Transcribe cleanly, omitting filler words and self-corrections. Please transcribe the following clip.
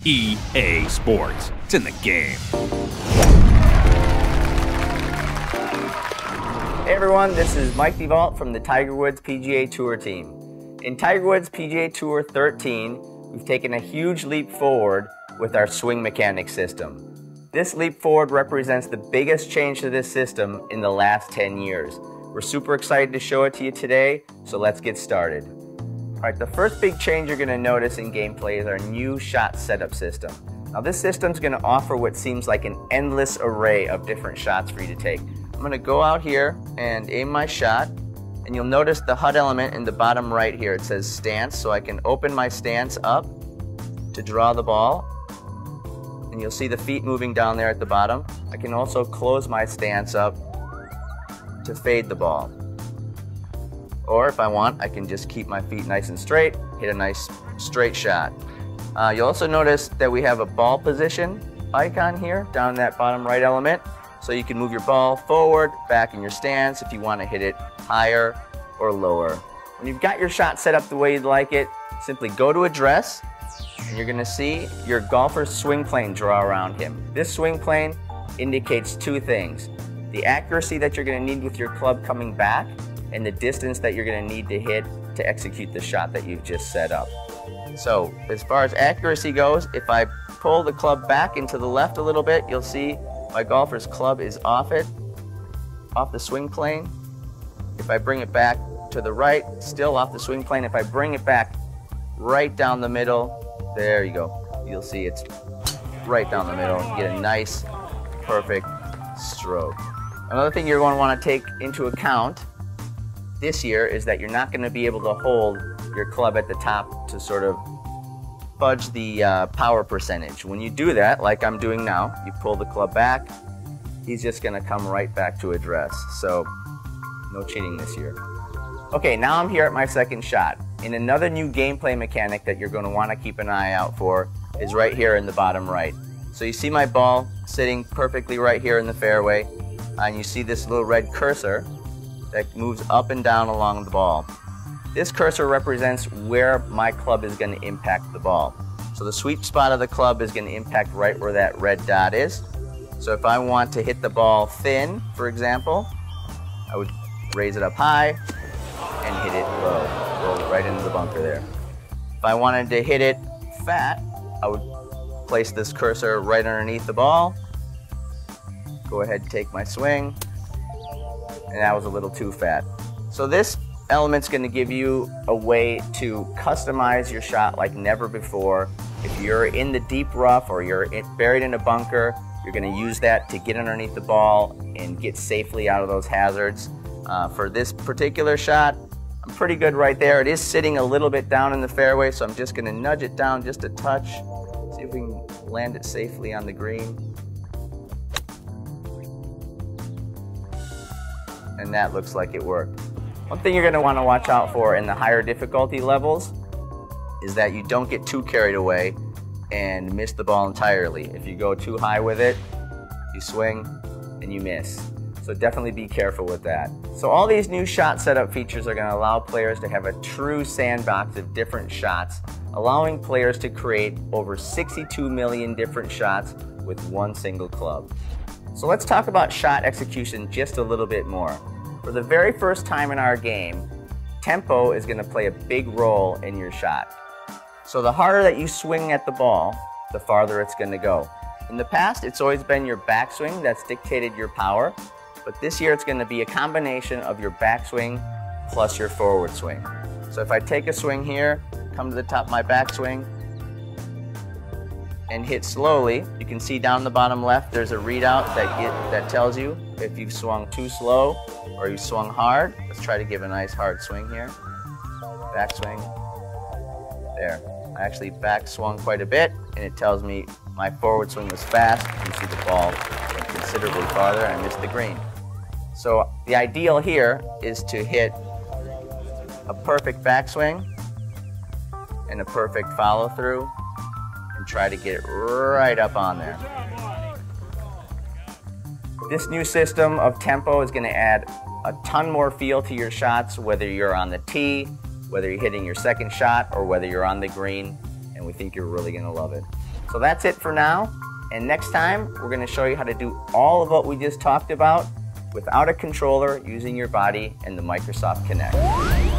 EA Sports. It's in the game. Hey everyone, this is Mike DeVault from the Tiger Woods PGA Tour team. In Tiger Woods PGA Tour 13, we've taken a huge leap forward with our swing mechanics system. This leap forward represents the biggest change to this system in the last 10 years. We're super excited to show it to you today, so let's get started. Alright, the first big change you're going to notice in gameplay is our new shot setup system. Now this system's going to offer what seems like an endless array of different shots for you to take. I'm going to go out here and aim my shot, and you'll notice the HUD element in the bottom right here. It says stance, so I can open my stance up to draw the ball, and you'll see the feet moving down there at the bottom. I can also close my stance up to fade the ball. Or if I want, I can just keep my feet nice and straight, hit a nice straight shot. You'll also notice that we have a ball position icon here down in that bottom right element. So you can move your ball forward, back in your stance if you want to hit it higher or lower. When you've got your shot set up the way you'd like it, simply go to address, and you're going to see your golfer's swing plane draw around him. This swing plane indicates two things: the accuracy that you're going to need with your club coming back, and the distance that you're going to need to hit to execute the shot that you've just set up. So as far as accuracy goes, if I pull the club back into the left a little bit, you'll see my golfer's club is off the swing plane. If I bring it back to the right, still off the swing plane. If I bring it back right down the middle, there you go. You'll see it's right down the middle. You get a nice, perfect stroke. Another thing you're going to want to take into account this year is that you're not going to be able to hold your club at the top to sort of fudge the power percentage. When you do that, like I'm doing now, you pull the club back, he's just going to come right back to address. So no cheating this year. Okay, now I'm here at my second shot. And another new gameplay mechanic that you're going to want to keep an eye out for is right here in the bottom right. So you see my ball sitting perfectly right here in the fairway, and you see this little red cursor that moves up and down along the ball. This cursor represents where my club is going to impact the ball. So the sweet spot of the club is going to impact right where that red dot is. So if I want to hit the ball thin, for example, I would raise it up high and hit it low, roll it right into the bunker there. If I wanted to hit it fat, I would place this cursor right underneath the ball, go ahead and take my swing, and that was a little too fat. So this element's going to give you a way to customize your shot like never before. If you're in the deep rough or you're buried in a bunker, you're going to use that to get underneath the ball and get safely out of those hazards. For this particular shot, I'm pretty good right there. It is sitting a little bit down in the fairway, so I'm just going to nudge it down just a touch, see if we can land it safely on the green. And that looks like it worked. One thing you're going to want to watch out for in the higher difficulty levels is that you don't get too carried away and miss the ball entirely. If you go too high with it, you swing and you miss. So definitely be careful with that. So all these new shot setup features are going to allow players to have a true sandbox of different shots, allowing players to create over 62 million different shots with one single club. So let's talk about shot execution just a little bit more. For the very first time in our game, tempo is going to play a big role in your shot. So the harder that you swing at the ball, the farther it's going to go. In the past, it's always been your backswing that's dictated your power, but this year it's going to be a combination of your backswing plus your forward swing. So if I take a swing here, come to the top of my backswing, and hit slowly, you can see down the bottom left there's a readout that tells you if you've swung too slow or you swung hard. Let's try to give a nice hard swing here. Backswing. There. I actually back swung quite a bit, and it tells me my forward swing was fast. You see the ball went considerably farther and I missed the green. So the ideal here is to hit a perfect backswing and a perfect follow through, and try to get it right up on there. This new system of tempo is going to add a ton more feel to your shots, whether you're on the tee, whether you're hitting your second shot, or whether you're on the green, and we think you're really going to love it. So that's it for now. And next time, we're going to show you how to do all of what we just talked about without a controller, using your body and the Microsoft Kinect.